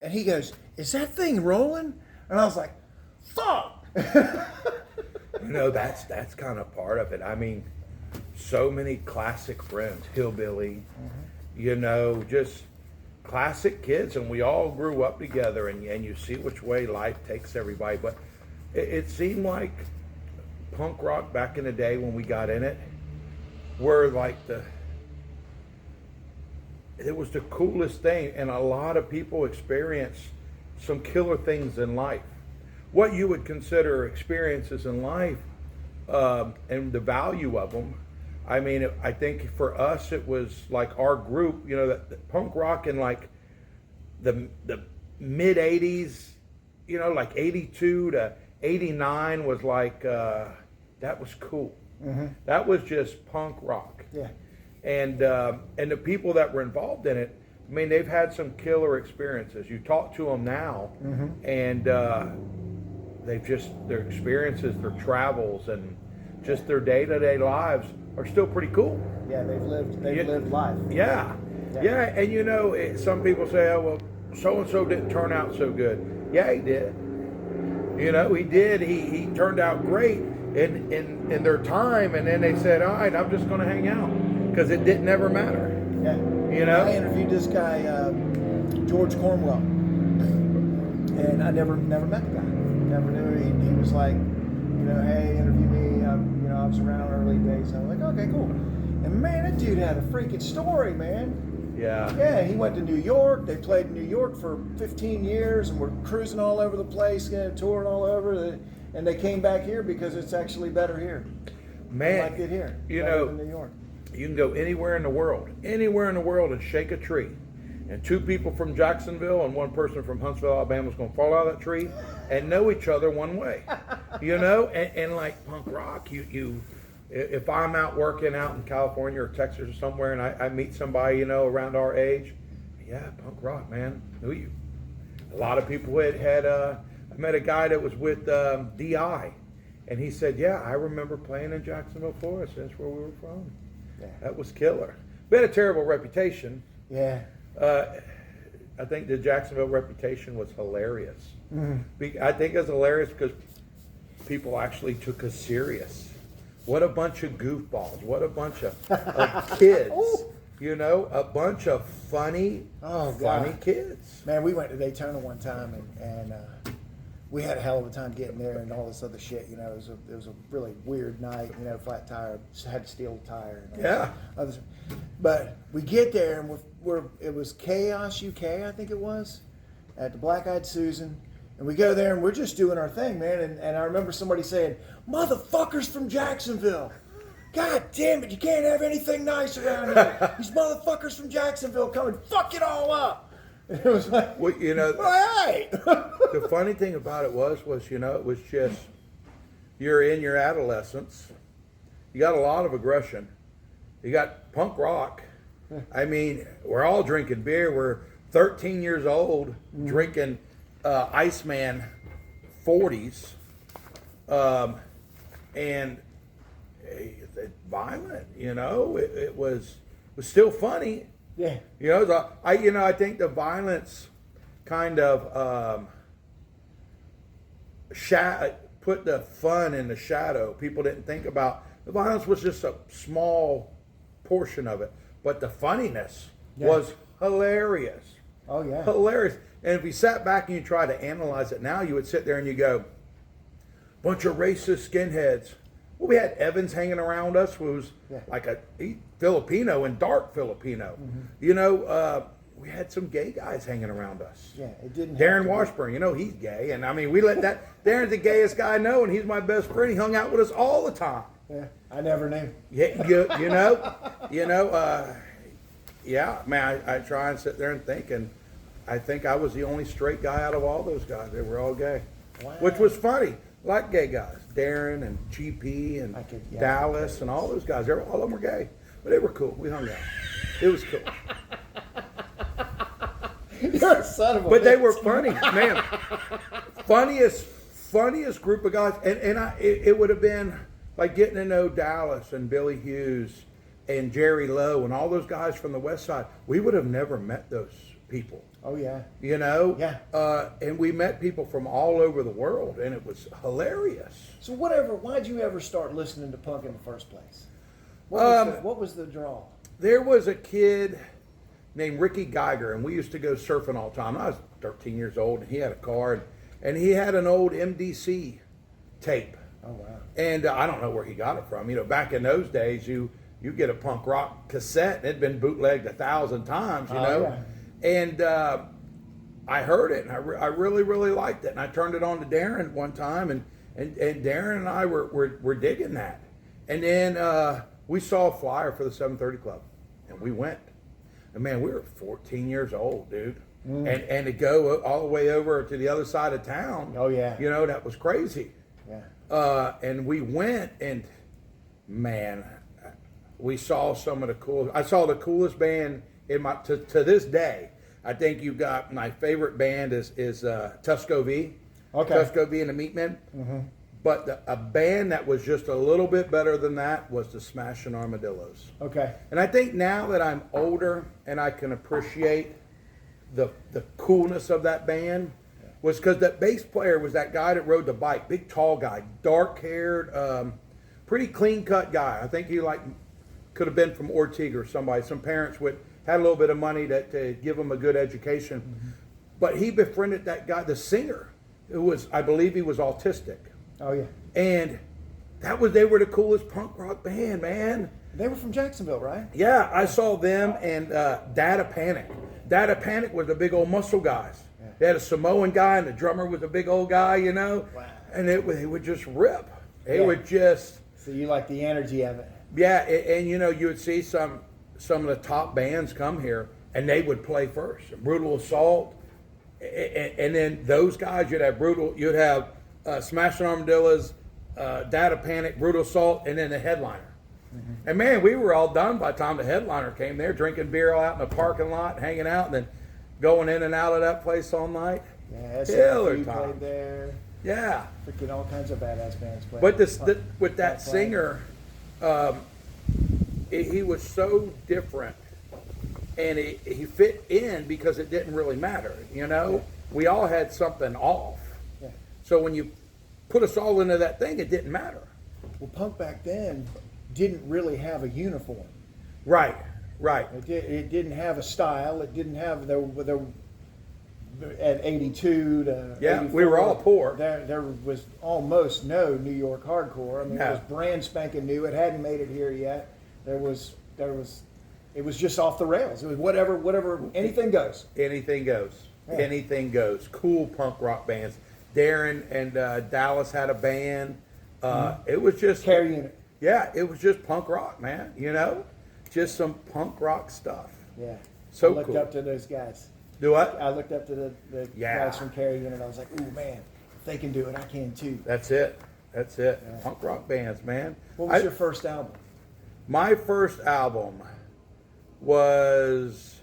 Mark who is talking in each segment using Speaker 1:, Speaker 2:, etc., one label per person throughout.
Speaker 1: And he goes, "Is that thing rolling?" And I was like, "Fuck!"
Speaker 2: You know, that's kind of part of it. I mean, so many classic friends, Hillbilly, you know, just classic kids, and we all grew up together, and you see which way life takes everybody. But it seemed like punk rock back in the day when we got in it were like it was the coolest thing, and a lot of people experience some killer things in life. What you would consider experiences in life, and the value of them. I mean, I think for us it was like our group, you know, that punk rock in like the mid 80s, you know, like 82 to 89 was like, that was cool. That was just punk rock.
Speaker 1: Yeah.
Speaker 2: And the people that were involved in it, I mean, they've had some killer experiences. You talk to them now, and they've just, their experiences, their travels, and just their day-to-day lives are still pretty cool.
Speaker 1: Yeah, they've lived life.
Speaker 2: Yeah. And you know, some people say, "Oh, well, so-and-so didn't turn out so good." Yeah, he did. You know, he did. He turned out great in their time, and then they said, "All right, I'm just going to hang out," because it didn't ever matter.
Speaker 1: Yeah.
Speaker 2: You know?
Speaker 1: I interviewed this guy, George Cornwell, and I never met the guy. Never knew. He was like, you know, "Hey, interview me." You know, I was around early days. And I was like, "Okay, cool." And man, that dude had a freaking story, man.
Speaker 2: Yeah.
Speaker 1: Yeah, he went to New York. They played in New York for 15 years, and were cruising all over the place, touring all over. And they came back here because it's actually better here.
Speaker 2: Man,
Speaker 1: I like it here.
Speaker 2: You
Speaker 1: better
Speaker 2: know,
Speaker 1: than New York.
Speaker 2: You can go anywhere in the world, and shake a tree. And two people from Jacksonville and one person from Huntsville, Alabama is going to fall out of that tree and know each other one way. You know, and like punk rock, if I'm out working out in California or Texas or somewhere and I meet somebody, you know, around our age, yeah, punk rock, man, knew you. A lot of people I met a guy that was with DI, and he said, "Yeah, I remember playing in Jacksonville, Florida. That's where we were from."
Speaker 1: Yeah.
Speaker 2: That was killer. We had a terrible reputation.
Speaker 1: Yeah.
Speaker 2: I think the Jacksonville reputation was hilarious. I think it was hilarious because people actually took us serious. What a bunch of goofballs. What a bunch of kids. You know, a bunch of funny kids.
Speaker 1: Man, we went to Daytona one time, and we had a hell of a time getting there and all this other shit. You know, it was a really weird night. You know, flat tire, had to steal the tire. And others. But we get there, and it was Chaos UK, I think it was, at the Black Eyed Susan. And we go there, and we're just doing our thing, man. And I remember somebody saying, "Motherfuckers from Jacksonville. God damn it, you can't have anything nice around here. These motherfuckers from Jacksonville come and fuck it all up." It was like,
Speaker 2: well, you know,
Speaker 1: hey.
Speaker 2: The funny thing about it was, you know, it was just, you're in your adolescence. You got a lot of aggression. You got punk rock. I mean, we're all drinking beer. We're 13 years old, drinking Iceman 40s. And it's violent, you know. It was still funny.
Speaker 1: Yeah.
Speaker 2: You know, I think the violence kind of put the fun in the shadow. People didn't think about the violence was just a small portion of it, but the funniness was hilarious.
Speaker 1: Oh yeah,
Speaker 2: hilarious. And if you sat back and you try to analyze it now, you would sit there and you go, bunch of racist skinheads. Well, we had Evans hanging around us, who was like a Filipino and dark Filipino. You know, we had some gay guys hanging around us.
Speaker 1: Yeah, it didn't.
Speaker 2: Darren Washburn, you know, he's gay, and I mean, we let that. Darren's the gayest guy I know, and he's my best friend. He hung out with us all the time.
Speaker 1: Yeah, I never knew.
Speaker 2: Yeah, yeah, man. I try and sit there and think, and I think I was the only straight guy out of all those guys. They were all gay, which was funny. Like gay guys, Darren and GP and Dallas and all those guys. All of them were gay. But they were cool. We hung out. It was cool.
Speaker 1: You're a son of a
Speaker 2: But they
Speaker 1: bitch.
Speaker 2: were funny, man. Funniest group of guys. And it would have been like getting to know Dallas and Billy Hughes and Jerry Lowe and all those guys from the West Side. We would have never met those people.
Speaker 1: Oh, yeah.
Speaker 2: You know?
Speaker 1: Yeah.
Speaker 2: And we met people from all over the world, and it was hilarious.
Speaker 1: So why'd you ever start listening to punk in the first place? What was the draw?
Speaker 2: There was a kid named Ricky Geiger, and we used to go surfing all the time. I was 13 years old, and he had a car, and he had an old MDC tape.
Speaker 1: Oh, wow.
Speaker 2: And I don't know where he got it from. You know, back in those days, you get a punk rock cassette, and it'd been bootlegged 1,000 times, you know.
Speaker 1: Yeah.
Speaker 2: And I heard it, and I really, really liked it. And I turned it on to Darren one time, and Darren and I were digging that. And then we saw a flyer for the 730 Club, and we went. And man, we were 14 years old, dude. And to go all the way over to the other side of town.
Speaker 1: Oh, yeah.
Speaker 2: You know, that was crazy.
Speaker 1: Yeah.
Speaker 2: And we went, and man, we saw some of the coolest. I saw the coolest band in my to this day. I think you got my favorite band is Tusco V.
Speaker 1: Okay.
Speaker 2: Tusco V and the Meatmen. Mm-hmm. But a band that was just a little bit better than that was the Smashing Armadillos.
Speaker 1: Okay.
Speaker 2: And I think now that I'm older and I can appreciate the coolness of that band was because that bass player was that guy that rode the bike, big tall guy, dark haired, pretty clean cut guy. I think he could have been from Ortega or somebody. Some parents had a little bit of money to give him a good education. Mm-hmm. But he befriended that guy, the singer, who I believe he was autistic.
Speaker 1: Oh, yeah.
Speaker 2: And they were the coolest punk rock band, man.
Speaker 1: They were from Jacksonville, right?
Speaker 2: Yeah, I saw them and Dada Panic. Dada Panic was the big old muscle guys. Yeah. They had a Samoan guy, and the drummer was a big old guy, you know.
Speaker 1: Wow.
Speaker 2: And they would just rip. They would just.
Speaker 1: So you like the energy of it?
Speaker 2: Yeah, and you know, you would see some of the top bands come here, and they would play first. Brutal Assault, and then those guys, you'd have Smashing Armadillos, Dada Panic, Brutal Assault, and then the headliner. Mm-hmm. And man, we were all done by the time the headliner came there, drinking beer out in the parking lot, hanging out, and then going in and out of that place all night.
Speaker 1: Yeah,
Speaker 2: Killer
Speaker 1: you
Speaker 2: time.
Speaker 1: played there.
Speaker 2: Yeah.
Speaker 1: Freaking all kinds of badass bands played.
Speaker 2: But with that singer, he was so different, and he fit in because it didn't really matter. You know, we all had something off.
Speaker 1: Yeah.
Speaker 2: So when you put us all into that thing, it didn't matter.
Speaker 1: Well, punk back then didn't really have a uniform.
Speaker 2: Right.
Speaker 1: It didn't have a style. It didn't have there at 82 to 84,
Speaker 2: we were all poor.
Speaker 1: There was almost no New York hardcore. I mean,
Speaker 2: No.
Speaker 1: it was brand spanking new. It hadn't made it here yet. It was just off the rails. It was whatever. Anything goes.
Speaker 2: Anything goes.
Speaker 1: Yeah.
Speaker 2: Anything goes. Cool punk rock bands. Darren and Dallas had a band. It was just
Speaker 1: Care Unit.
Speaker 2: Yeah, it was just punk rock, man. You know, just some punk rock stuff.
Speaker 1: Yeah.
Speaker 2: So
Speaker 1: I looked
Speaker 2: cool.
Speaker 1: up to those guys.
Speaker 2: Do what?
Speaker 1: I looked up to the
Speaker 2: Yeah.
Speaker 1: guys from Care Unit. I was like, ooh, man, if they can do it, I can too.
Speaker 2: That's it.
Speaker 1: Yeah.
Speaker 2: Punk rock bands, man.
Speaker 1: What was your first album?
Speaker 2: My first album was,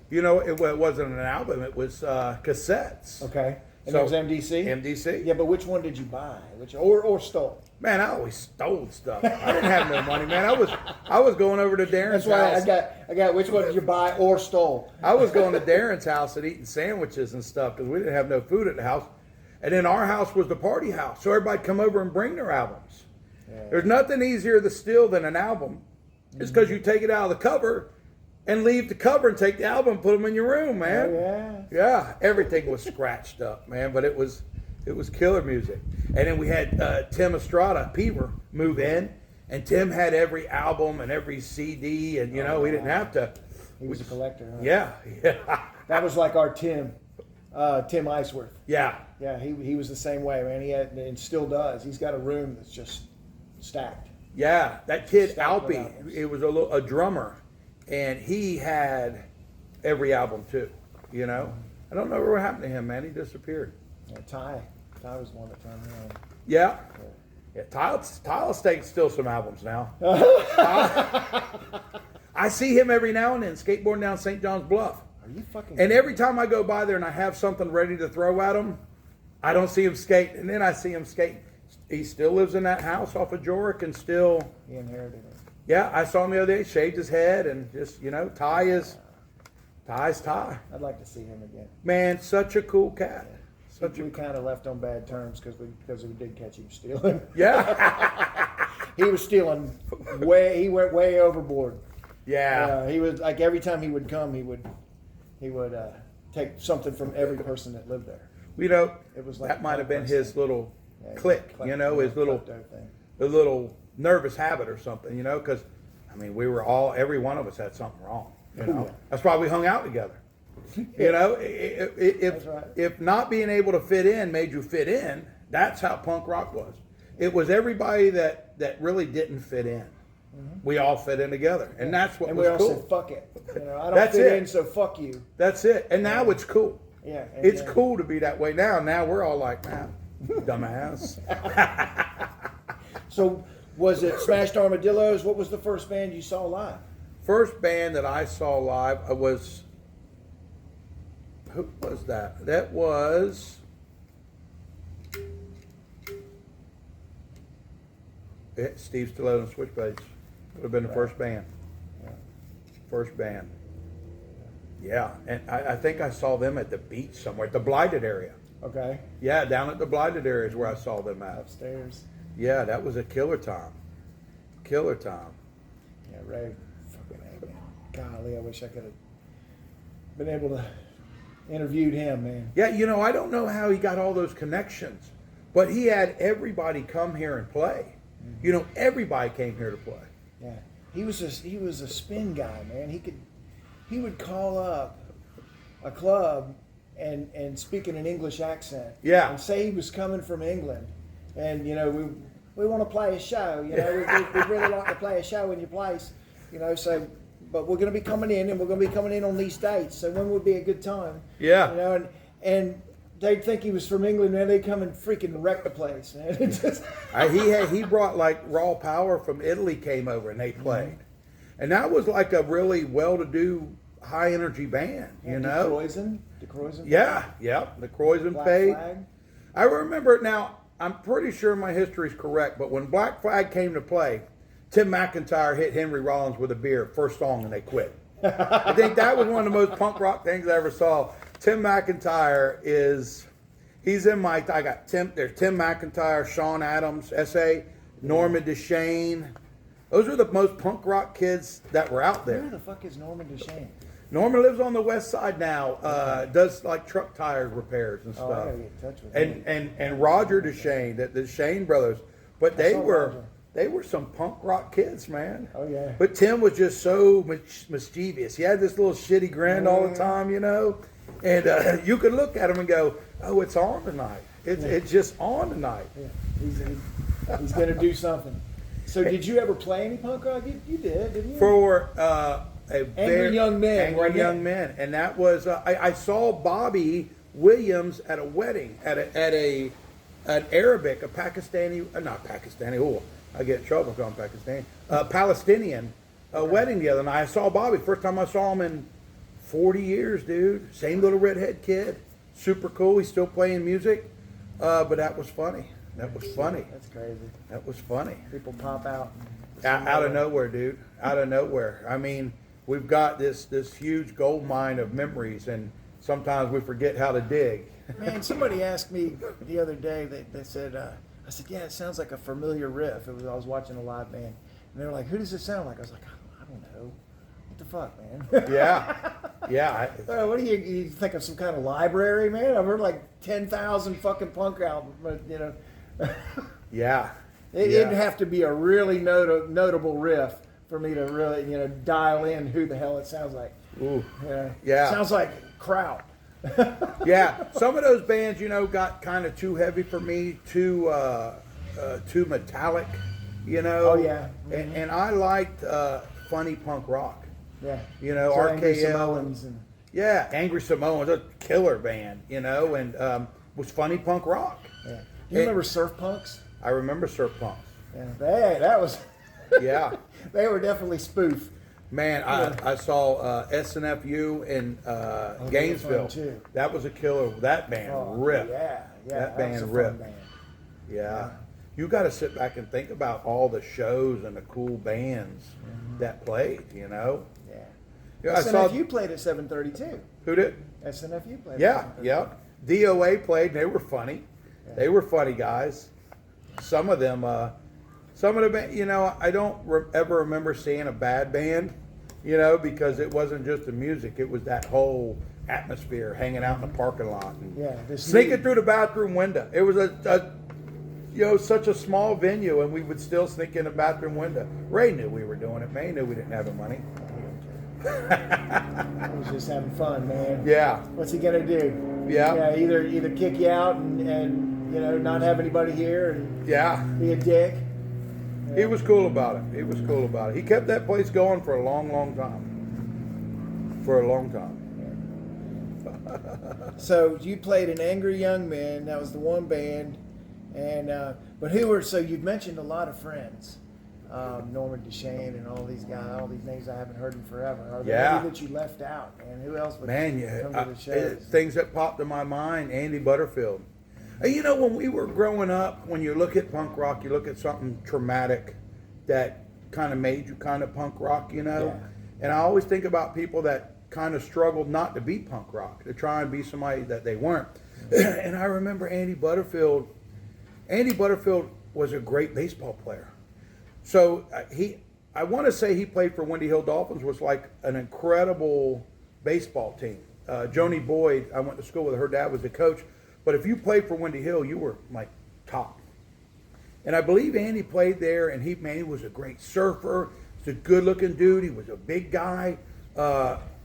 Speaker 2: you know, it wasn't an album. It was cassettes.
Speaker 1: Okay. And
Speaker 2: So,
Speaker 1: it was MDC?
Speaker 2: MDC.
Speaker 1: Yeah, but which one did you buy? Or stole?
Speaker 2: Man, I always stole stuff. I didn't have no money, man. I was going over to Darren's
Speaker 1: That's why
Speaker 2: house.
Speaker 1: I got which one did you buy or stole?
Speaker 2: I was going to Darren's house and eating sandwiches and stuff because we didn't have no food at the house. And then our house was the party house, so everybody'd come over and bring their albums.
Speaker 1: Yeah.
Speaker 2: There's nothing easier to steal than an album. It's because you take it out of the cover and leave the cover and take the album and put them in your room, man.
Speaker 1: Oh, yeah.
Speaker 2: Yeah, everything was scratched up, man, but it was killer music. And then we had Tim Estrada, Peever, move in, and Tim had every album and every CD, and, you know, we didn't have to.
Speaker 1: He was a collector, huh?
Speaker 2: Yeah.
Speaker 1: That was like our Tim Iceworth.
Speaker 2: Yeah.
Speaker 1: Yeah, he was the same way, man. He had, and still does. He's got a room that's just stacked.
Speaker 2: Yeah, that kid
Speaker 1: Stacked with
Speaker 2: Alpie,
Speaker 1: albums.
Speaker 2: it was a drummer, and he had every album too. You know, I don't know what happened to him, man. He disappeared.
Speaker 1: Yeah, Ty was the one that turned me on.
Speaker 2: Yeah, Yeah, Tyler's taking still some albums now. I see him every now and then skateboarding down St. John's Bluff.
Speaker 1: Are you fucking?
Speaker 2: And every time I go by there and I have something ready to throw at him, I don't see him skate. And then I see him skate. He still lives in that house off of Jorick and still.
Speaker 1: He inherited it.
Speaker 2: Yeah, I saw him the other day, shaved his head and just, Ty's Ty.
Speaker 1: I'd like to see him again.
Speaker 2: Man, such a cool cat.
Speaker 1: We kind of left on bad terms because we did catch him stealing.
Speaker 2: Yeah.
Speaker 1: He was stealing he went way overboard.
Speaker 2: Yeah.
Speaker 1: He was like every time he would come, he would take something from every person that lived there.
Speaker 2: It
Speaker 1: was like
Speaker 2: that might have been his little click, his
Speaker 1: thing.
Speaker 2: little nervous habit or something, because, every one of us had something wrong,
Speaker 1: Yeah.
Speaker 2: That's why we hung out together. If
Speaker 1: right.
Speaker 2: if not being able to fit in made you fit in, that's how punk rock was. It was everybody that really didn't fit in. Mm-hmm. We all fit in together, and that's what
Speaker 1: and
Speaker 2: was
Speaker 1: we all
Speaker 2: cool.
Speaker 1: said, "Fuck it, I don't fit in, so fuck you."
Speaker 2: That's it. And now it's cool.
Speaker 1: Yeah,
Speaker 2: it's cool to be that way now. Now we're all like, man, dumbass.
Speaker 1: So, was it Smashed Armadillos? What was the first band you saw live?
Speaker 2: First band that I saw live was. Who was that? That was. Steve Stiletto and Switchblades. Would have been the first band.
Speaker 1: Yeah.
Speaker 2: First band. Yeah, and I think I saw them at the beach somewhere, at the Blighted area.
Speaker 1: Okay.
Speaker 2: Yeah, down at the Blighted area is where I saw them at.
Speaker 1: Upstairs.
Speaker 2: Yeah, that was a killer time. Killer time.
Speaker 1: Yeah, Ray. Fucking A, man. Golly, I wish I could have been able to interviewed him, man.
Speaker 2: Yeah, I don't know how he got all those connections, but he had everybody come here and play. Mm-hmm. Everybody came here to play.
Speaker 1: Yeah, he was a spin guy, man. He would call up a club and speak in an English accent.
Speaker 2: Yeah,
Speaker 1: and say he was coming from England, and we want to play a show. We'd really like to play a show in your place. So. But we're going to be coming in, and we're going to be coming in on these dates. So when would be a good time?
Speaker 2: Yeah.
Speaker 1: And they'd think he was from England, man. They'd come and freaking wreck the place, man.
Speaker 2: He brought like Raw Power from Italy came over and they played, mm-hmm. And that was like a really well-to-do, high-energy band.
Speaker 1: The Croizen.
Speaker 2: Yeah. The Croizen played.
Speaker 1: Flag.
Speaker 2: I remember it now. I'm pretty sure my history is correct, but when Black Flag came to play, Tim McIntyre hit Henry Rollins with a beer, first song, and they quit. I think that was one of the most punk rock things I ever saw. Tim McIntyre he's in my, there's Tim McIntyre, Sean Adams, S.A., Norman Deshane. Those are the most punk rock kids that were out there.
Speaker 1: Where the fuck is Norman Deshane?
Speaker 2: Norman lives on the west side now, does like truck tire repairs and stuff.
Speaker 1: I gotta get in touch with him.
Speaker 2: And Roger Deshane, the Deshane brothers, but they were some punk rock kids, man.
Speaker 1: Oh, yeah.
Speaker 2: But Tim was just so mischievous. He had this little shitty grin all the time, And you could look at him and go, oh, it's on tonight. It's just on tonight.
Speaker 1: Yeah. He's going to do something. So did you ever play any punk rock? You did, didn't you?
Speaker 2: For
Speaker 1: Angry Young Men.
Speaker 2: Angry Young Men. And that was, I saw Bobby Williams at a wedding, at an Arabic, a Pakistani, not Pakistani, I get in trouble calling Pakistani, Palestinian wedding the other night. I saw Bobby, first time I saw him in 40 years, dude. Same little redhead kid. Super cool. He's still playing music. But that was funny. That's
Speaker 1: crazy.
Speaker 2: That was funny.
Speaker 1: People pop out.
Speaker 2: Out of nowhere, dude. Out of nowhere. I mean, we've got this huge gold mine of memories, and sometimes we forget how to dig.
Speaker 1: Man, somebody asked me the other day, they said, I said, yeah, it sounds like a familiar riff. I was watching a live band. And they were like, who does it sound like? I was like, I don't know. What the fuck, man?
Speaker 2: Yeah.
Speaker 1: What do you think of some kind of library, man? I've heard like 10,000 fucking punk albums, but
Speaker 2: Yeah.
Speaker 1: It'd have to be a really notable riff for me to really, dial in who the hell it sounds like.
Speaker 2: Ooh. Yeah.
Speaker 1: Sounds like Kraut.
Speaker 2: Yeah. Some of those bands, got kind of too heavy for me, too metallic,
Speaker 1: Oh, yeah.
Speaker 2: Mm-hmm. And I liked funny punk rock.
Speaker 1: Yeah.
Speaker 2: RKL.
Speaker 1: Angry Samoans and
Speaker 2: Yeah, Angry Samoans, a killer band, and was funny punk rock.
Speaker 1: Yeah. Do you remember Surf Punks?
Speaker 2: I remember Punx.
Speaker 1: Yeah, that was.
Speaker 2: Yeah.
Speaker 1: They were definitely spoof.
Speaker 2: Man, I saw SNFU in Gainesville.
Speaker 1: Too.
Speaker 2: That was a killer. That band ripped.
Speaker 1: Yeah,
Speaker 2: That
Speaker 1: was a
Speaker 2: band
Speaker 1: fun
Speaker 2: ripped.
Speaker 1: band.
Speaker 2: Yeah. You got to sit back and think about all the shows and the cool bands that played, you know?
Speaker 1: Yeah.
Speaker 2: I saw
Speaker 1: SNFU played at 732.
Speaker 2: Who did?
Speaker 1: SNFU played.
Speaker 2: Yeah,
Speaker 1: at
Speaker 2: yeah. DOA played, and they were funny.
Speaker 1: Yeah.
Speaker 2: They were funny guys. Some of them, you know, I don't ever remember seeing a bad band, you know, because it wasn't just the music. It was that whole atmosphere, hanging out in the parking lot. And sneaking through the bathroom window. It was you know, such a small venue, and we would still sneak in the bathroom window. Ray knew we were doing it. May knew we didn't have the money.
Speaker 1: He was just having fun, man.
Speaker 2: Yeah.
Speaker 1: What's he gonna do?
Speaker 2: Yeah.
Speaker 1: Either kick you out and you know not have anybody here and be a dick.
Speaker 2: He was cool about it. He was cool about it. He kept that place going for a long, long time. For a long time.
Speaker 1: So you played in Angry Young Men. That was the one band. And but so you've mentioned a lot of friends, Norman Duchesne and all these guys, all these names I haven't heard in forever. Are there any that you left out? And who else would come to the shows?
Speaker 2: Things that popped in my mind: Andy Butterfield. You know, when we were growing up, when you look at punk rock, you look at something traumatic that kind of made you kind of punk rock, you know.
Speaker 1: Yeah.
Speaker 2: And I always think about people that kind of struggled not to be punk rock, to try and be somebody that they weren't. And I remember Andy Butterfield. Andy Butterfield was a great baseball player. So I want to say he played for Windy Hill Dolphins, was like an incredible baseball team. Joni Boyd, I went to school with her dad was the coach. But if you played for Windy Hill, you were like top. And I believe Andy played there, and he was a great surfer. He's a good-looking dude. He was a big guy.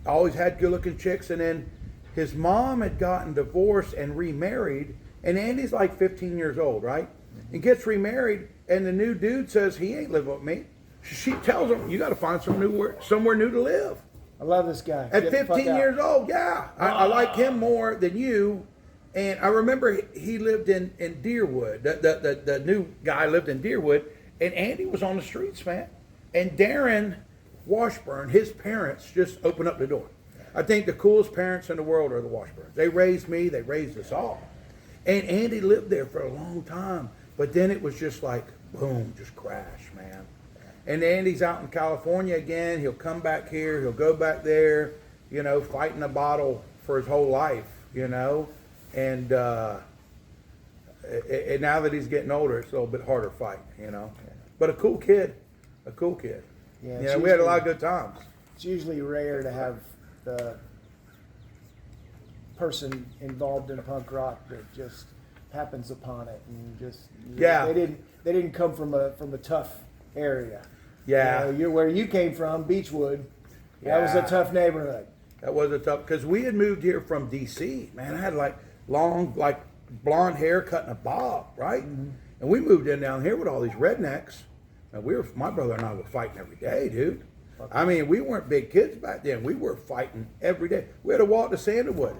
Speaker 2: Always had good-looking chicks. And then his mom had gotten divorced and remarried. And Andy's like 15 years old, right? And gets remarried, and the new dude says, he ain't living with me. She tells him, you got to find somewhere new to live.
Speaker 1: I love this guy.
Speaker 2: At 15 years old, yeah. I like him more than you. And I remember he lived in Deerwood. The new guy lived in Deerwood, and Andy was on the streets, man. And Darren Washburn, his parents just opened up the door. I think the coolest parents in the world are the Washburns. They raised me, they raised us all. And Andy lived there for a long time, but then it was just like, boom, just crash, man. And Andy's out in California again. He'll come back here, he'll go back there, you know, fighting a bottle for his whole life, you know. And now that he's getting older, it's a little bit harder fight, you know. But a cool kid.
Speaker 1: Yeah,
Speaker 2: you know, we had a lot of good times.
Speaker 1: It's usually rare to have the person involved in punk rock that just happens upon it and just they didn't come from a tough area.
Speaker 2: Yeah,
Speaker 1: you know, where you came from, Beechwood. That was a tough neighborhood.
Speaker 2: That was a tough, because we had moved here from D.C. Man, I had like long, like blonde hair cut in a bob, right? Mm-hmm. And we moved in down here with all these rednecks. And my brother and I were fighting every day, dude. I mean, we weren't big kids back then. We were fighting every day. We had to walk to Sandalwood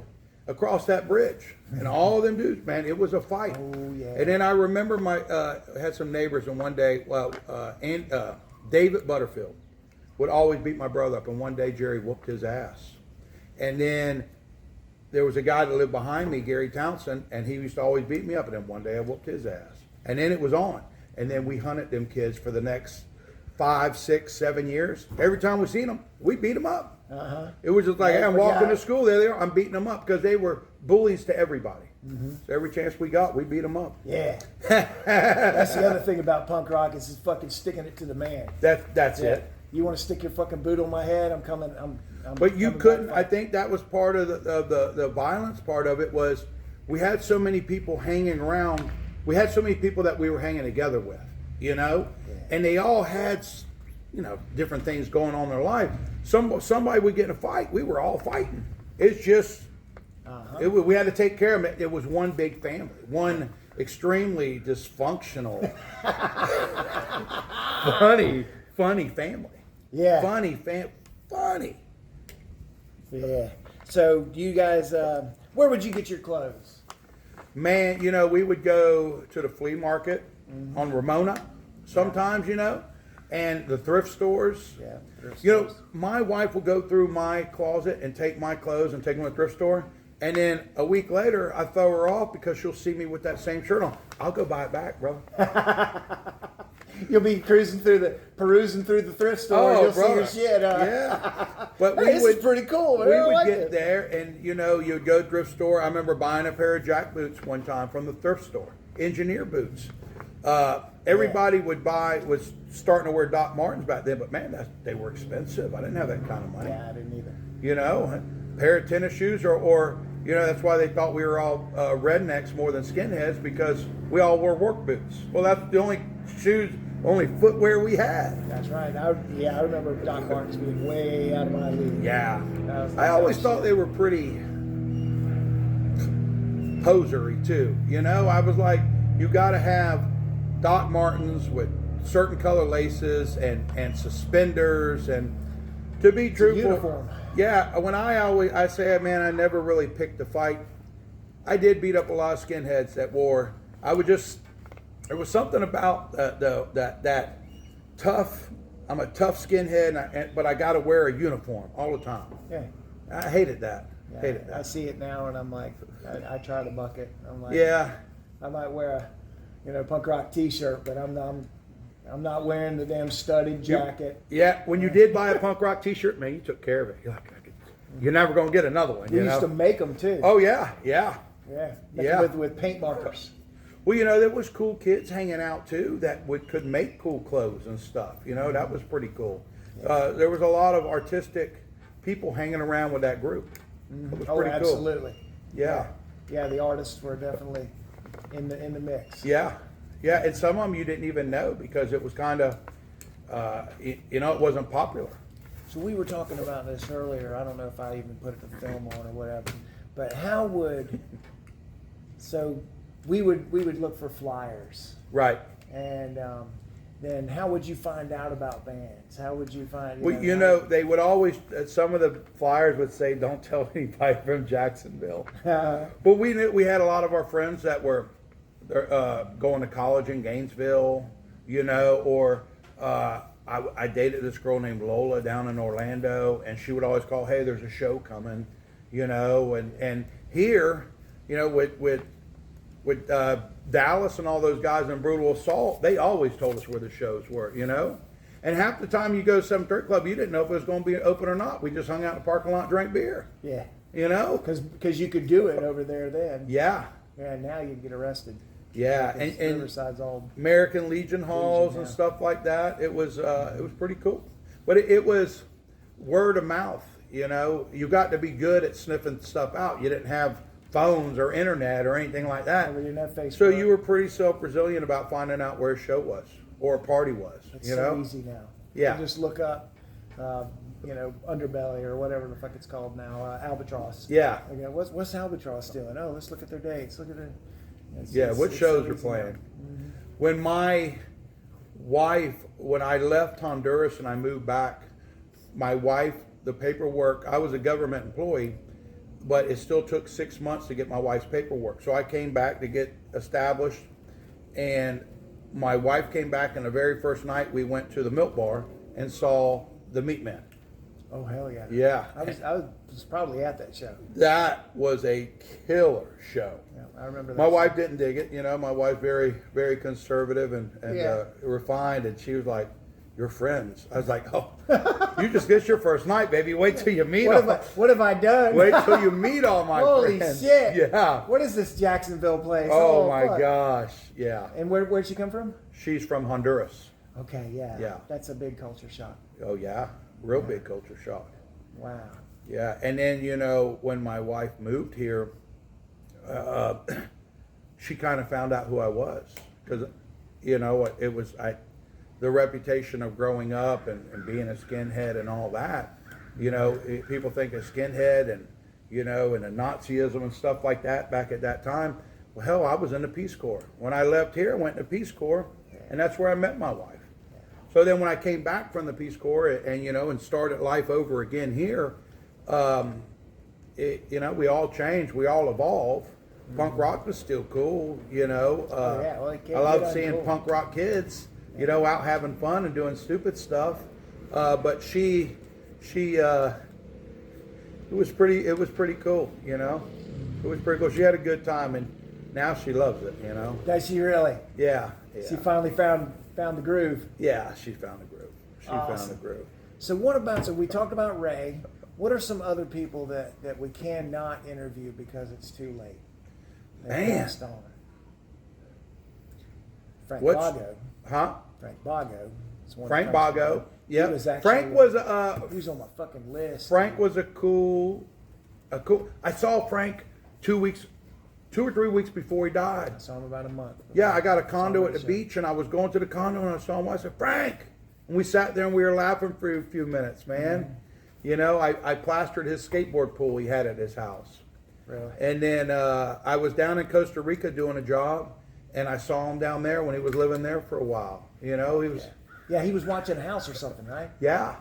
Speaker 2: across that bridge, and all of them dudes, man, it was a fight.
Speaker 1: Oh yeah.
Speaker 2: And then I remember had some neighbors, and one day, David Butterfield would always beat my brother up, and one day Jerry whooped his ass. And then there was a guy that lived behind me, Gary Townsend, and he used to always beat me up, and then one day I whooped his ass. And then it was on. And then we hunted them kids for the next 5, 6, 7 years. Every time we seen them, we beat them up. Uh-huh. It was just like, hey, I'm walking to school, there they are, I'm beating them up, because they were bullies to everybody. Mm-hmm. So every chance we got, we beat them up.
Speaker 1: Yeah. That's the other thing about punk rock is just fucking sticking it to the man.
Speaker 2: That's it.
Speaker 1: You want to stick your fucking boot on my head? I'm coming.
Speaker 2: But you couldn't. I think that was part of the violence part of it was we had so many people hanging around. We had so many people that we were hanging together with, you know, and they all had, you know, different things going on in their life. Somebody would get in a fight. We were all fighting. It's just we had to take care of it. It was one big family, one extremely dysfunctional, funny family.
Speaker 1: Yeah.
Speaker 2: Funny.
Speaker 1: Yeah. So you guys, where would you get your clothes?
Speaker 2: Man, you know, we would go to the flea market on Ramona sometimes, you know, and the thrift stores.
Speaker 1: Yeah, thrift
Speaker 2: You know,
Speaker 1: stores.
Speaker 2: my wife will go through my closet and take my clothes and take them to the thrift store. And then a week later, I throw her off because she'll see me with that same shirt on. I'll go buy it back, brother.
Speaker 1: You'll be perusing through the thrift store. And you'll
Speaker 2: brother.
Speaker 1: see your shit.
Speaker 2: Yeah. But
Speaker 1: Hey, this is pretty cool. Man.
Speaker 2: We
Speaker 1: I
Speaker 2: would
Speaker 1: like
Speaker 2: get
Speaker 1: it.
Speaker 2: there and, you know, you'd go to the thrift store. I remember buying a pair of jack boots one time from the thrift store, engineer boots. Everybody was starting to wear Doc Martens back then, but man, they were expensive. I didn't have that kind of money.
Speaker 1: Yeah, I didn't either.
Speaker 2: You know, a pair of tennis shoes or you know, that's why they thought we were all rednecks more than skinheads because we all wore work boots. Well, that's the only footwear we had.
Speaker 1: That's right. I remember Doc Martens being way out of my league.
Speaker 2: Yeah.
Speaker 1: was
Speaker 2: I always
Speaker 1: shit.
Speaker 2: thought they were pretty posery too. You know, I was like, you got to have Doc Martens with certain color laces and suspenders and to be truthful.
Speaker 1: Uniform.
Speaker 2: Yeah, when I say, man, I never really picked a fight. I did beat up a lot of skinheads that wore. There was something about that tough. I'm a tough skinhead, but I got to wear a uniform all the time.
Speaker 1: Yeah.
Speaker 2: I hated that.
Speaker 1: Yeah,
Speaker 2: Hated that.
Speaker 1: I see it now, and I'm like, I try to buck it. I'm like,
Speaker 2: Yeah.
Speaker 1: I might wear a punk rock T-shirt, but I'm not wearing the damn studded jacket.
Speaker 2: Yeah, when you did buy a punk rock T-shirt, man, you took care of it. You're never gonna get another one.
Speaker 1: We used to make them too.
Speaker 2: Oh yeah.
Speaker 1: With paint markers.
Speaker 2: Well, you know, there was cool kids hanging out too that could make cool clothes and stuff. You know, that was pretty cool.
Speaker 1: Yeah.
Speaker 2: There was a lot of artistic people hanging around with that group. It was pretty cool.
Speaker 1: Absolutely.
Speaker 2: Yeah.
Speaker 1: Yeah, the artists were definitely in the mix.
Speaker 2: Yeah, and some of them you didn't even know because it was kind of, you know, it wasn't popular.
Speaker 1: So we were talking about this earlier. I don't know if I even put the film on or whatever, but we would look for flyers,
Speaker 2: Right.
Speaker 1: and then how would you find out about bands? How would you find?
Speaker 2: You know, they would always. Some of the flyers would say, "Don't tell anybody from Jacksonville." But we knew we had a lot of our friends that were going to college in Gainesville, you know, or I dated this girl named Lola down in Orlando, and she would always call, "Hey, there's a show coming," you know, and here, you know, with Dallas and all those guys in Brutal Assault, they always told us where the shows were, you know. And half the time you go to some dirt club, you didn't know if it was going to be open or not. We just hung out in the parking lot and drank beer.
Speaker 1: Yeah.
Speaker 2: You know?
Speaker 1: Because you could do it over there then.
Speaker 2: Yeah.
Speaker 1: Yeah, now you'd get arrested.
Speaker 2: Yeah.
Speaker 1: And Riverside's all
Speaker 2: American Legion halls and stuff like that. It was pretty cool. But it was word of mouth, you know. You got to be good at sniffing stuff out. You didn't have phones or internet or anything like that.
Speaker 1: We didn't have Facebook.
Speaker 2: So you were pretty self-resilient about finding out where a show was or a party was.
Speaker 1: It's
Speaker 2: you
Speaker 1: so
Speaker 2: know?
Speaker 1: easy now.
Speaker 2: Yeah.
Speaker 1: You just look up, Underbelly or whatever the fuck it's called now, Albatross.
Speaker 2: Yeah.
Speaker 1: Okay, what's Albatross doing? Oh, let's look at their dates. Look at it.
Speaker 2: What shows are
Speaker 1: easy
Speaker 2: playing?
Speaker 1: now. Mm-hmm.
Speaker 2: When my wife, when I left Honduras and I moved back, my wife, the paperwork, I was a government employee, but it still took 6 months to get my wife's paperwork. So I came back to get established, and my wife came back, and the very first night we went to the Milk Bar and saw the Meat Man.
Speaker 1: Oh, hell yeah.
Speaker 2: Yeah.
Speaker 1: I was probably at that show.
Speaker 2: That was a killer show.
Speaker 1: Yeah, I remember that.
Speaker 2: My
Speaker 1: show.
Speaker 2: wife didn't dig it. You know, my wife's very, very conservative and
Speaker 1: Yeah.
Speaker 2: refined, and she was like, "You're friends." I was like, "Oh, you just get your first night, baby. Wait till you meet
Speaker 1: What have I done?
Speaker 2: Wait till you meet all my
Speaker 1: Holy
Speaker 2: friends."
Speaker 1: shit.
Speaker 2: Yeah.
Speaker 1: What is this Jacksonville place?
Speaker 2: Oh my
Speaker 1: fuck.
Speaker 2: gosh. Yeah.
Speaker 1: And where'd she come from?
Speaker 2: She's from Honduras.
Speaker 1: Okay, yeah.
Speaker 2: Yeah.
Speaker 1: That's a big culture shock.
Speaker 2: Oh yeah. Real big culture shock.
Speaker 1: Wow.
Speaker 2: Yeah. And then, you know, when my wife moved here, she kind of found out who I was, because, you know, it was the reputation of growing up and being a skinhead and all that. You know, people think of skinhead and, you know, and the Nazism and stuff like that back at that time. Well, hell, I was in the Peace Corps. When I left here, I went to the Peace Corps, and that's where I met my wife. So then when I came back from the Peace Corps and, you know, and started life over again here, you know, we all change, we all evolve. Punk rock was still cool, you know.
Speaker 1: Yeah, well, it can't
Speaker 2: I love
Speaker 1: get
Speaker 2: seeing
Speaker 1: uncool.
Speaker 2: punk rock kids, you know, out having fun and doing stupid stuff. But it was pretty cool, you know. It was pretty cool. She had a good time, and now she loves it, you know.
Speaker 1: Does she really?
Speaker 2: Yeah.
Speaker 1: She finally found the groove.
Speaker 2: Yeah, she found the groove. She
Speaker 1: Awesome.
Speaker 2: found the groove.
Speaker 1: So so we talked about Ray. What are some other people that we cannot interview because it's too late? They
Speaker 2: Man.
Speaker 1: passed on. Frank
Speaker 2: What's-
Speaker 1: Bago.
Speaker 2: Huh?
Speaker 1: Frank Bago. is one
Speaker 2: Frank
Speaker 1: that comes to
Speaker 2: Bago.
Speaker 1: mind.
Speaker 2: Yeah.
Speaker 1: He was actually,
Speaker 2: Frank was
Speaker 1: he was on my fucking list.
Speaker 2: Frank was a cool. I saw Frank 2 or 3 weeks before he died.
Speaker 1: I saw him about a month.
Speaker 2: Yeah, I got a condo at the
Speaker 1: Show.
Speaker 2: beach, and I was going to the condo, and I saw him. I said, Frank, and we sat there and we were laughing for a few minutes, man.
Speaker 1: Mm-hmm.
Speaker 2: You know, I plastered his skateboard pool he had at his house.
Speaker 1: Really?
Speaker 2: And then I was down in Costa Rica doing a job, and I saw him down there when he was living there for a while. You know, he was.
Speaker 1: Yeah, he was watching a house or something, right?
Speaker 2: Yeah.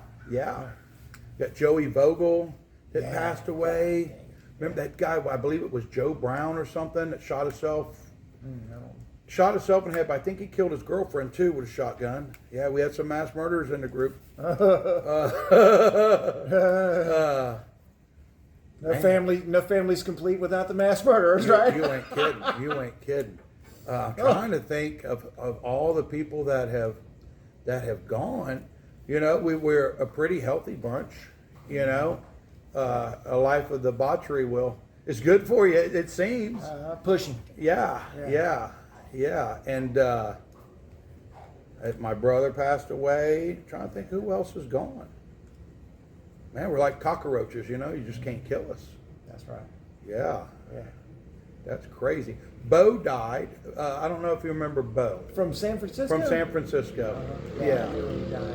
Speaker 2: Got Joey Vogel that
Speaker 1: Yeah.
Speaker 2: passed away. Remember that guy? I believe it was Joe Brown or something that shot himself.
Speaker 1: No.
Speaker 2: Shot himself in the head, but I think he killed his girlfriend too with a shotgun. Yeah, we had some mass murderers in the group.
Speaker 1: No family's complete without the mass murderers, right?
Speaker 2: You ain't kidding. You ain't kidding. I'm trying to think of all the people that have gone. You know, we're a pretty healthy bunch. You know, a life of debauchery is good for you. It seems.
Speaker 1: Pushing.
Speaker 2: Yeah. And my brother passed away. Trying to think who else is gone. Man, we're like cockroaches, you know. You just can't kill us.
Speaker 1: That's right.
Speaker 2: Yeah,
Speaker 1: Yeah.
Speaker 2: that's crazy. Bo died. I don't know if you remember Bo
Speaker 1: From San Francisco?
Speaker 2: from San Francisco.
Speaker 1: Yeah.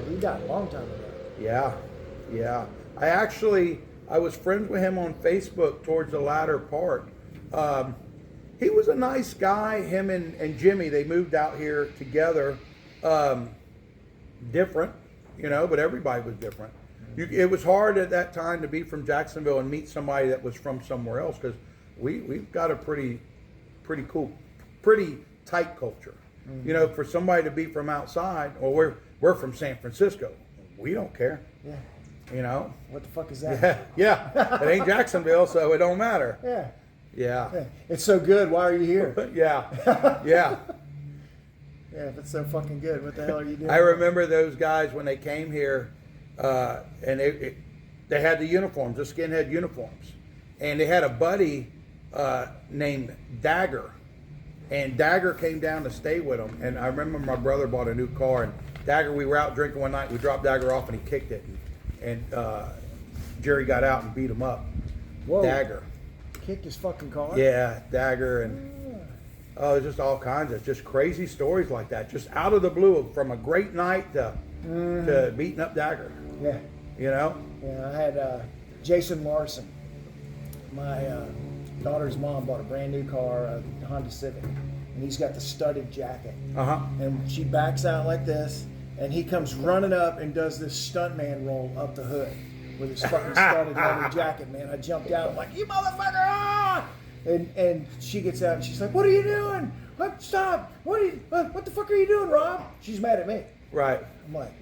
Speaker 1: He died a long time ago.
Speaker 2: Yeah. I was friends with him on Facebook towards the latter part. He was a nice guy. Him and Jimmy, they moved out here together. Different, you know, but everybody was different. It was hard at that time to be from Jacksonville and meet somebody that was from somewhere else, because we've got a pretty cool, pretty tight culture. You know, for somebody to be from outside, or we're from San Francisco, we don't care.
Speaker 1: Yeah.
Speaker 2: You know.
Speaker 1: What the fuck is that?
Speaker 2: Yeah. It ain't Jacksonville, so it don't matter.
Speaker 1: Yeah.
Speaker 2: Yeah.
Speaker 1: It's so good. Why are you here?
Speaker 2: Yeah.
Speaker 1: Yeah, if it's so fucking good, what the hell are you doing?
Speaker 2: I remember those guys when they came here, and they had the uniforms, the skinhead uniforms, and they had a buddy named Dagger, and Dagger came down to stay with them. And I remember my brother bought a new car, and Dagger, we were out drinking one night, we dropped Dagger off, and he kicked it, and Jerry got out and beat him up.
Speaker 1: Whoa.
Speaker 2: Dagger.
Speaker 1: Kicked his fucking car?
Speaker 2: Yeah, Dagger, and there's just all kinds of just crazy stories like that, just out of the blue, from a great night to beating up Dagger.
Speaker 1: Yeah.
Speaker 2: You know?
Speaker 1: Yeah, I had Jason Larson. My daughter's mom bought a brand new car, a Honda Civic, and he's got the studded jacket. And she backs out like this, and he comes running up and does this stuntman roll up the hood with his fucking studded leather jacket, man. I jumped out, I'm like, you motherfucker! Ah! And she gets out and she's like, what are you doing? Stop! What the fuck are you doing, Rob? She's mad at me.
Speaker 2: Right.
Speaker 1: I'm like,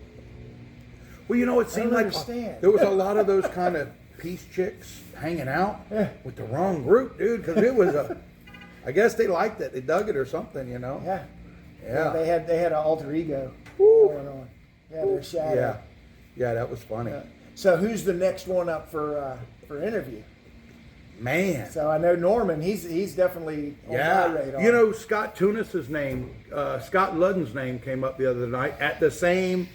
Speaker 2: Well, you know, it seemed like
Speaker 1: understand.
Speaker 2: there was a lot of those kind of peace chicks hanging out with the wrong group, dude, because it was I guess they liked it. They dug it or something, you know?
Speaker 1: yeah. They had an alter ego
Speaker 2: Woo.
Speaker 1: going on. Yeah, their shadow.
Speaker 2: Yeah, that was funny.
Speaker 1: So who's the next one up for interview?
Speaker 2: Man.
Speaker 1: So I know Norman. He's definitely on my radar.
Speaker 2: You know, Scott Tunis's name, Scott Ludden's name came up the other night at the same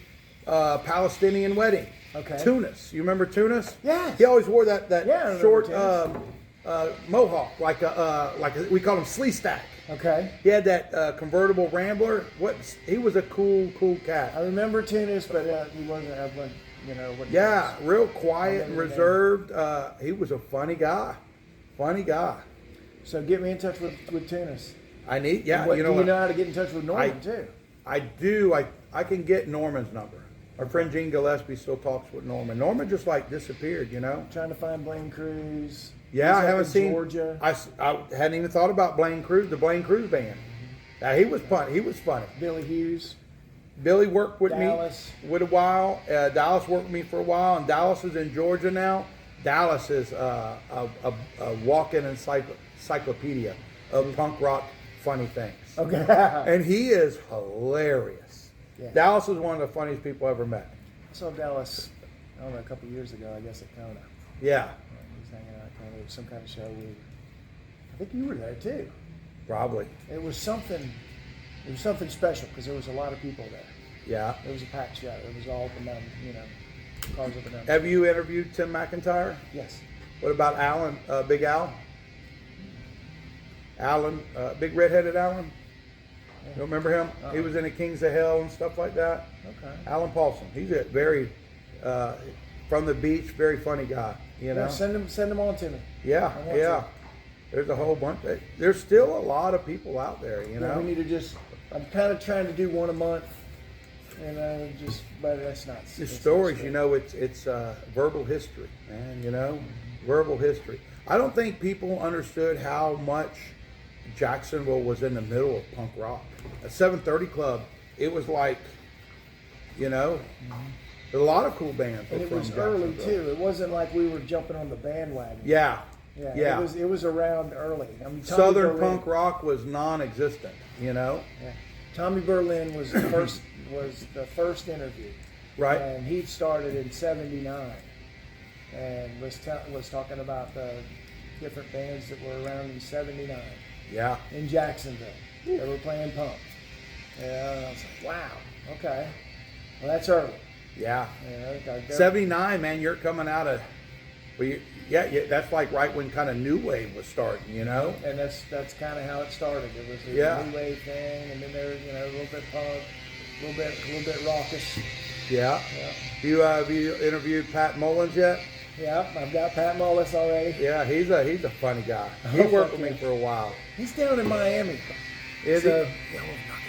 Speaker 2: Palestinian wedding.
Speaker 1: Okay.
Speaker 2: Tunis. You remember Tunis?
Speaker 1: Yes.
Speaker 2: He always wore that
Speaker 1: I remember
Speaker 2: short
Speaker 1: Tunis.
Speaker 2: mohawk, like we call him slee stack.
Speaker 1: Okay.
Speaker 2: He had that convertible Rambler. He was a cool cat.
Speaker 1: I remember Tunis, but he wasn't. What
Speaker 2: Yeah, real quiet and
Speaker 1: remember the
Speaker 2: reserved. He was a funny guy.
Speaker 1: So get me in touch with Tunis.
Speaker 2: I need,
Speaker 1: Do you know how to get in touch with Norman too?
Speaker 2: I do. I can get Norman's number. Our friend Gene Gillespie still talks with Norman. Norman just like disappeared, you know?
Speaker 1: Trying to find Blaine Cruz.
Speaker 2: Yeah, I haven't seen
Speaker 1: Georgia.
Speaker 2: I hadn't even thought about Blaine Cruz, the Blaine Cruz band. Now, he was funny. He was funny.
Speaker 1: Billy Hughes.
Speaker 2: Billy worked with
Speaker 1: Dallas.
Speaker 2: me with a while. Dallas worked with me for a while, and Dallas is in Georgia now. Dallas is a walk-in encyclopedia of punk rock funny things.
Speaker 1: Okay.
Speaker 2: And he is hilarious.
Speaker 1: Yeah.
Speaker 2: Dallas is one of the funniest people I ever met.
Speaker 1: I saw Dallas, I don't know, a couple years ago, I guess, at Kona.
Speaker 2: Yeah,
Speaker 1: He was hanging out at Kona. It was some kind of show. I think you were there too.
Speaker 2: probably.
Speaker 1: It was something special because there was a lot of people there.
Speaker 2: Yeah.
Speaker 1: It was a packed show. It was all up and down, cars up and down.
Speaker 2: Have you interviewed Tim McIntyre?
Speaker 1: Yes.
Speaker 2: What about Alan, Big Al? Alan, big redheaded Alan? You don't remember him?
Speaker 1: Uh-uh.
Speaker 2: He was in the Kings of Hell and stuff like that.
Speaker 1: Okay.
Speaker 2: Alan Paulson. He's a very, from the beach, very funny guy, you know?
Speaker 1: Yeah, send them on to me.
Speaker 2: Yeah,
Speaker 1: I want
Speaker 2: yeah.
Speaker 1: to.
Speaker 2: There's a whole bunch. There's still a lot of people out there, you
Speaker 1: Yeah,
Speaker 2: know?
Speaker 1: we need to just, I'm kind of trying to do one a month. But that's not.
Speaker 2: The
Speaker 1: it's
Speaker 2: stories,
Speaker 1: not
Speaker 2: you know, it's verbal history, man, you know? Verbal history. I don't think people understood how much Jacksonville was in the middle of punk rock. At 730 Club, it was like, there's a lot of cool bands.
Speaker 1: And it was early too. It wasn't like we were jumping on the bandwagon.
Speaker 2: Yeah.
Speaker 1: Yeah. It was around early. I mean, Tommy
Speaker 2: Southern
Speaker 1: Berlin,
Speaker 2: punk rock was non-existent, you know?
Speaker 1: Yeah. Tommy Berlin was the first interview.
Speaker 2: Right.
Speaker 1: And he started in '79, and was talking about the different bands that were around in '79
Speaker 2: Yeah.
Speaker 1: in Jacksonville. They were playing punk. Yeah, and I was like, wow, okay. Well, that's early.
Speaker 2: Yeah.
Speaker 1: Yeah,
Speaker 2: 79, man, you're coming out of, yeah, that's like right when kind of new wave was starting, you know?
Speaker 1: And that's kind of how it started. It was a new wave thing, and then there, a little bit punk, a little bit raucous.
Speaker 2: Yeah.
Speaker 1: Yeah.
Speaker 2: Have you interviewed Pat Mullins yet?
Speaker 1: Yeah, I've got Pat Mullis already.
Speaker 2: Yeah, he's a funny guy. He worked with me for a while.
Speaker 1: He's down in Miami.
Speaker 2: Is
Speaker 1: So,
Speaker 2: he? Yeah, we'll knock